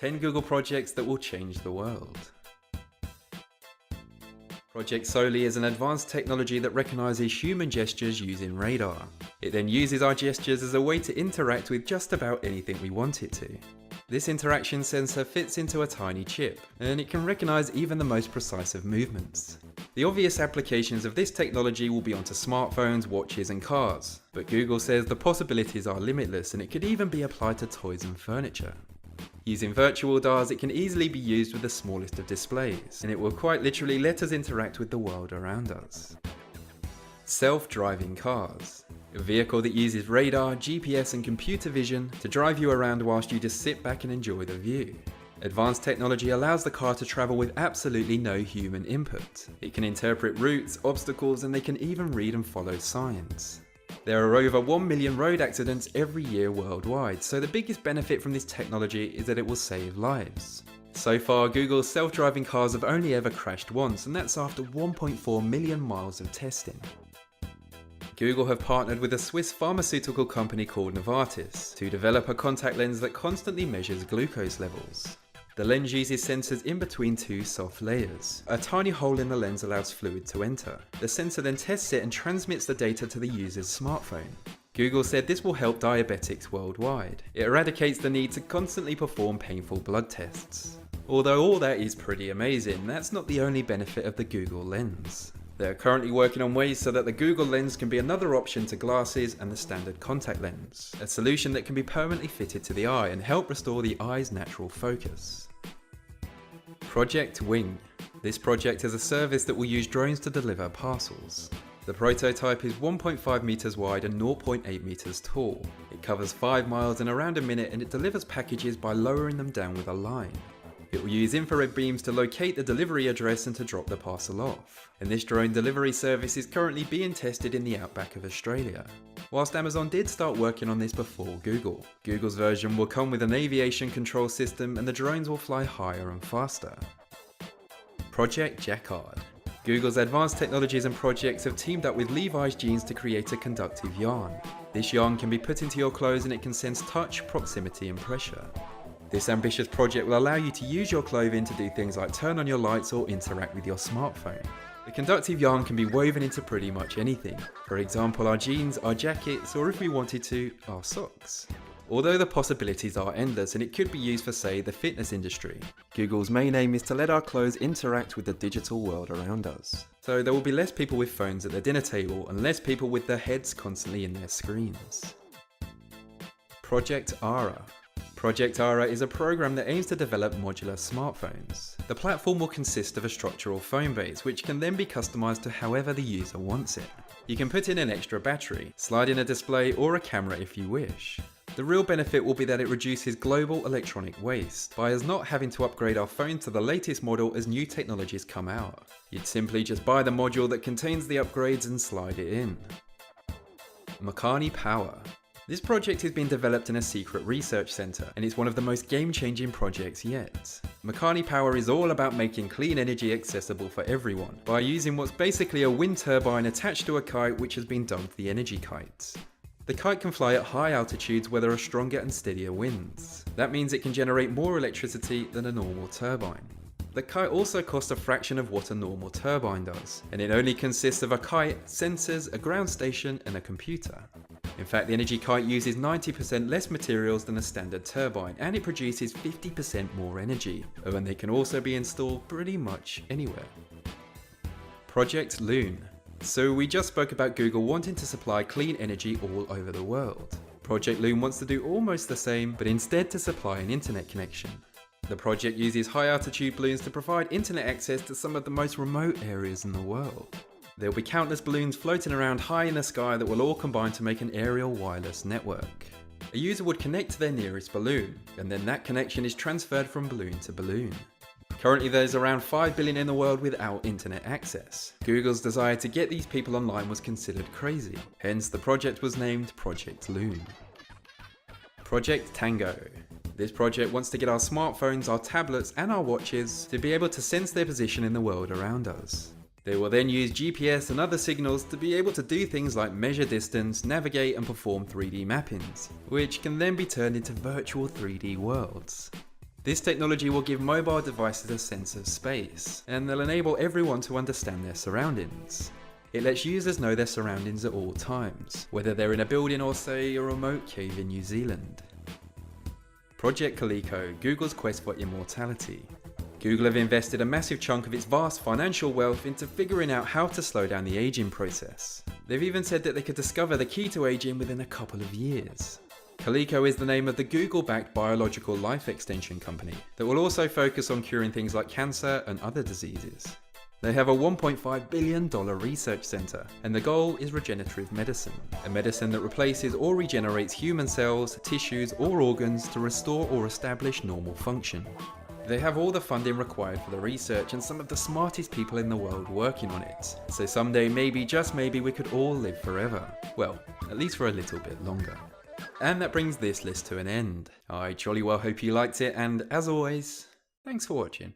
10 Google projects that will change the world. Project Soli is an advanced technology that recognizes human gestures using radar. It then uses our gestures as a way to interact with just about anything we want it to. This interaction sensor fits into a tiny chip, and it can recognize even the most precise of movements. The obvious applications of this technology will be onto smartphones, watches and cars, but Google says the possibilities are limitless and it could even be applied to toys and furniture. Using virtual DARs, it can easily be used with the smallest of displays, and it will quite literally let us interact with the world around us. Self-driving cars. A vehicle that uses radar, GPS and computer vision to drive you around whilst you just sit back and enjoy the view. Advanced technology allows the car to travel with absolutely no human input. It can interpret routes, obstacles, and they can even read and follow signs. There are over 1 million road accidents every year worldwide, so the biggest benefit from this technology is that it will save lives. So far, Google's self-driving cars have only ever crashed once, and that's after 1.4 million miles of testing. Google have partnered with a Swiss pharmaceutical company called Novartis to develop a contact lens that constantly measures glucose levels. The lens uses sensors in between two soft layers. A tiny hole in the lens allows fluid to enter. The sensor then tests it and transmits the data to the user's smartphone. Google said this will help diabetics worldwide. It eradicates the need to constantly perform painful blood tests. Although all that is pretty amazing, that's not the only benefit of the Google Lens. They're currently working on ways so that the Google Lens can be another option to glasses and the standard contact lens, a solution that can be permanently fitted to the eye and help restore the eye's natural focus. Project Wing. This project is a service that will use drones to deliver parcels. The prototype is 1.5 meters wide and 0.8 meters tall. It covers 5 miles in around a minute and it delivers packages by lowering them down with a line. It will use infrared beams to locate the delivery address and to drop the parcel off. And this drone delivery service is currently being tested in the outback of Australia. Whilst Amazon did start working on this before Google. Google's version will come with an aviation control system and the drones will fly higher and faster. Project Jacquard. Google's advanced technologies and projects have teamed up with Levi's Jeans to create a conductive yarn. This yarn can be put into your clothes and it can sense touch, proximity and pressure. This ambitious project will allow you to use your clothing to do things like turn on your lights or interact with your smartphone. The conductive yarn can be woven into pretty much anything. For example, our jeans, our jackets, or if we wanted to, our socks. Although the possibilities are endless and it could be used for, say, the fitness industry, Google's main aim is to let our clothes interact with the digital world around us. So there will be less people with phones at their dinner table and less people with their heads constantly in their screens. Project Ara. Project Ara is a program that aims to develop modular smartphones. The platform will consist of a structural phone base, which can then be customized to however the user wants it. You can put in an extra battery, slide in a display or a camera if you wish. The real benefit will be that it reduces global electronic waste by us not having to upgrade our phone to the latest model as new technologies come out. You'd simply just buy the module that contains the upgrades and slide it in. Makani Power. This project has been developed in a secret research centre and it's one of the most game-changing projects yet. Makani Power is all about making clean energy accessible for everyone by using what's basically a wind turbine attached to a kite which has been dubbed the Energy Kite. The kite can fly at high altitudes where there are stronger and steadier winds. That means it can generate more electricity than a normal turbine. The kite also costs a fraction of what a normal turbine does, and it only consists of a kite, sensors, a ground station and a computer. In fact, the Energy Kite uses 90% less materials than a standard turbine, and it produces 50% more energy, and they can also be installed pretty much anywhere. Project Loon. So we just spoke about Google wanting to supply clean energy all over the world. Project Loon wants to do almost the same, but instead to supply an internet connection. The project uses high altitude balloons to provide internet access to some of the most remote areas in the world. There will be countless balloons floating around high in the sky that will all combine to make an aerial wireless network. A user would connect to their nearest balloon, and then that connection is transferred from balloon to balloon. Currently there's around 5 billion in the world without internet access. Google's desire to get these people online was considered crazy, hence the project was named Project Loon. Project Tango. This project wants to get our smartphones, our tablets and our watches to be able to sense their position in the world around us. They will then use GPS and other signals to be able to do things like measure distance, navigate and perform 3D mappings, which can then be turned into virtual 3D worlds. This technology will give mobile devices a sense of space, and they'll enable everyone to understand their surroundings. It lets users know their surroundings at all times, whether they're in a building or, say, a remote cave in New Zealand. Project Coleco, Google's quest for immortality. Google have invested a massive chunk of its vast financial wealth into figuring out how to slow down the aging process. They've even said that they could discover the key to aging within a couple of years. Coleco is the name of the Google-backed biological life extension company that will also focus on curing things like cancer and other diseases. They have a $1.5 billion research center, and the goal is regenerative medicine, a medicine that replaces or regenerates human cells, tissues, or organs to restore or establish normal function. They have all the funding required for the research and some of the smartest people in the world working on it, so someday maybe, just maybe, we could all live forever. Well, at least for a little bit longer. And that brings this list to an end. I jolly well hope you liked it, and as always, thanks for watching.